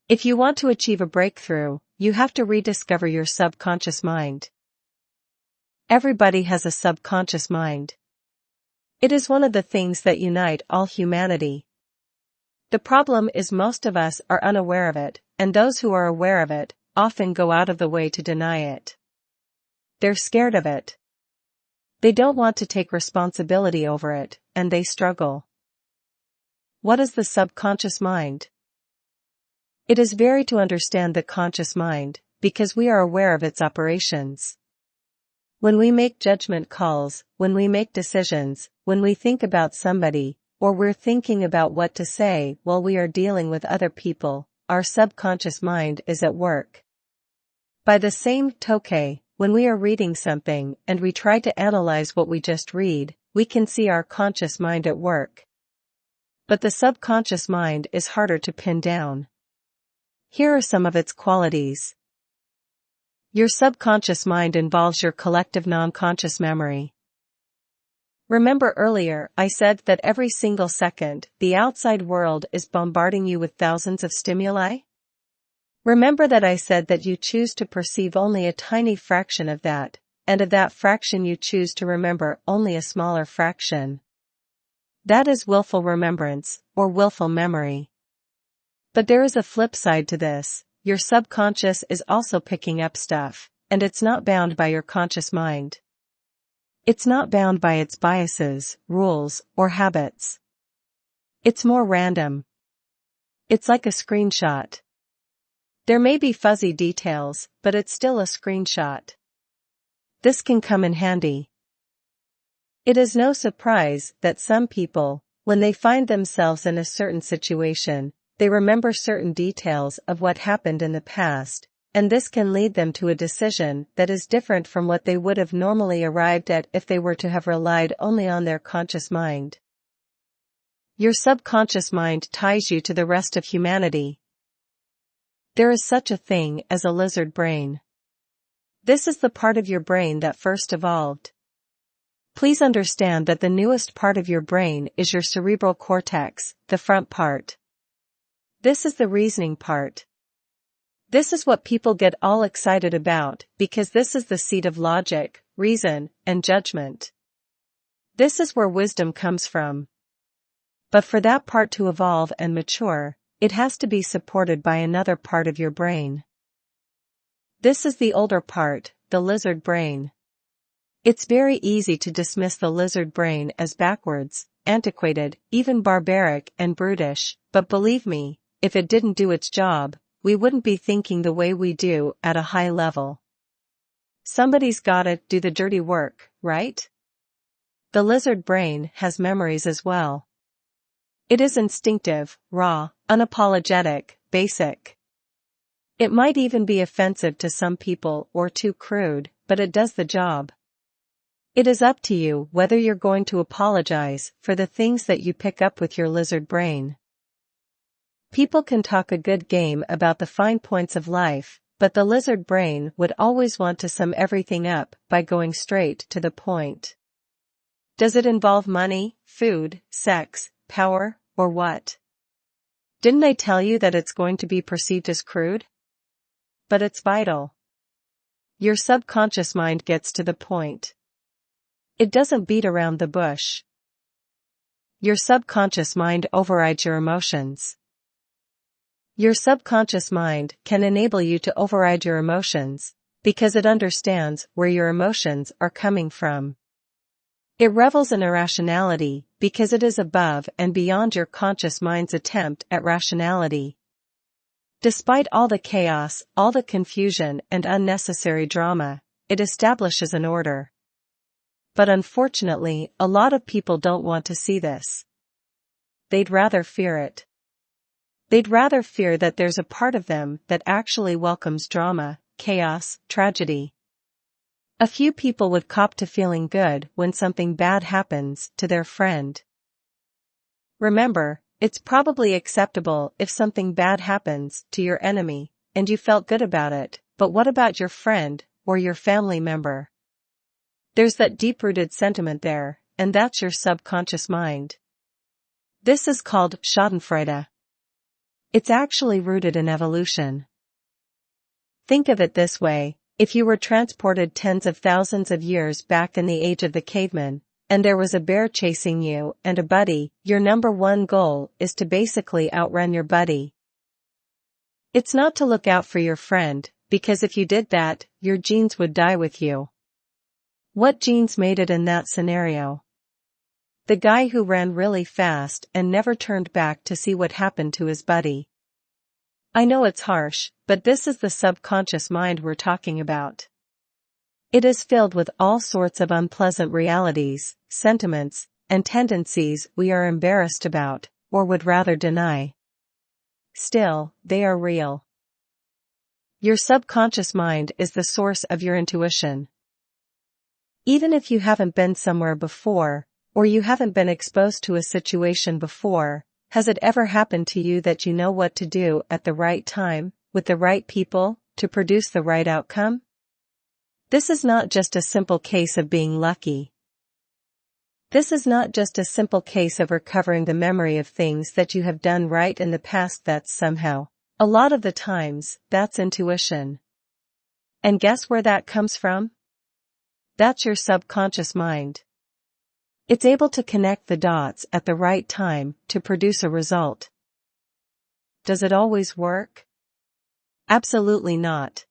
If you want to achieve a breakthrough, you have to rediscover your subconscious mind. Everybody has a subconscious mind. It is one of the things that unite all humanity. The problem is most of us are unaware of it, and those who are aware of it often go out of the way to deny it. They're scared of it. They don't want to take responsibility over it, and they struggle. What is the subconscious mind? It is very to understand the conscious mind, because we are aware of its operations. When we make judgment calls, when we make decisions, when we think about somebody, or we're thinking about what to say while we are dealing with other people, our subconscious mind is at work. By the same token, when we are reading something and we try to analyze what we just read, we can see our conscious mind at work. But the subconscious mind is harder to pin down. Here are some of its qualities. Your subconscious mind involves your collective non-conscious memory. Remember earlier I said that every single second, the outside world is bombarding you with thousands of stimuli? Remember that I said that you choose to perceive only a tiny fraction of that, and of that fraction you choose to remember only a smaller fraction. That is willful remembrance, or willful memory. But there is a flip side to this. Your subconscious is also picking up stuff, and it's not bound by your conscious mind. It's not bound by its biases, rules, or habits. It's more random. It's like a screenshot. There may be fuzzy details, but it's still a screenshot. This can come in handy. It is no surprise that some people, when they find themselves in a certain situation, they remember certain details of what happened in the past, and this can lead them to a decision that is different from what they would have normally arrived at if they were to have relied only on their conscious mind. Your subconscious mind ties you to the rest of humanity. There is such a thing as a lizard brain. This is the part of your brain that first evolved. Please understand that the newest part of your brain is your cerebral cortex, the front part. This is the reasoning part. This is what people get all excited about, because this is the seat of logic, reason, and judgment. This is where wisdom comes from. But for that part to evolve and mature, it has to be supported by another part of your brain. This is the older part, the lizard brain. It's very easy to dismiss the lizard brain as backwards, antiquated, even barbaric and brutish, but believe me, if it didn't do its job, we wouldn't be thinking the way we do at a high level. Somebody's gotta do the dirty work, right? The lizard brain has memories as well. It is instinctive, raw, unapologetic, basic. It might even be offensive to some people or too crude, but it does the job. It is up to you whether you're going to apologize for the things that you pick up with your lizard brain. People can talk a good game about the fine points of life, but the lizard brain would always want to sum everything up by going straight to the point. Does it involve money, food, sex, power, or what? Didn't I tell you that it's going to be perceived as crude? But it's vital. Your subconscious mind gets to the point. It doesn't beat around the bush. Your subconscious mind overrides your emotions. Your subconscious mind can enable you to override your emotions, because it understands where your emotions are coming from. It revels in irrationality, because it is above and beyond your conscious mind's attempt at rationality. Despite all the chaos, all the confusion and unnecessary drama, it establishes an order. But unfortunately, a lot of people don't want to see this. They'd rather fear it. They'd rather fear that there's a part of them that actually welcomes drama, chaos, tragedy. A few people would cop to feeling good when something bad happens to their friend. Remember, it's probably acceptable if something bad happens to your enemy, and you felt good about it, but what about your friend, or your family member? There's that deep-rooted sentiment there, and that's your subconscious mind. This is called Schadenfreude. It's actually rooted in evolution. Think of it this way, if you were transported tens of thousands of years back in the age of the cavemen, and there was a bear chasing you and a buddy, your number one goal is to basically outrun your buddy. It's not to look out for your friend, because if you did that, your genes would die with you. What genes made it in that scenario? The guy who ran really fast and never turned back to see what happened to his buddy. I know it's harsh, but this is the subconscious mind we're talking about. It is filled with all sorts of unpleasant realities, sentiments, and tendencies we are embarrassed about, or would rather deny. Still, they are real. Your subconscious mind is the source of your intuition. Even if you haven't been somewhere before, or you haven't been exposed to a situation before, has it ever happened to you that you know what to do at the right time, with the right people, to produce the right outcome? This is not just a simple case of being lucky. This is not just a simple case of recovering the memory of things that you have done right in the past. That's somehow, a lot of the times, that's intuition. And guess where that comes from? That's your subconscious mind. It's able to connect the dots at the right time to produce a result. Does it always work? Absolutely not.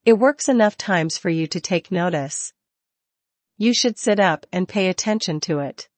It works enough times for you to take notice. You should sit up and pay attention to it.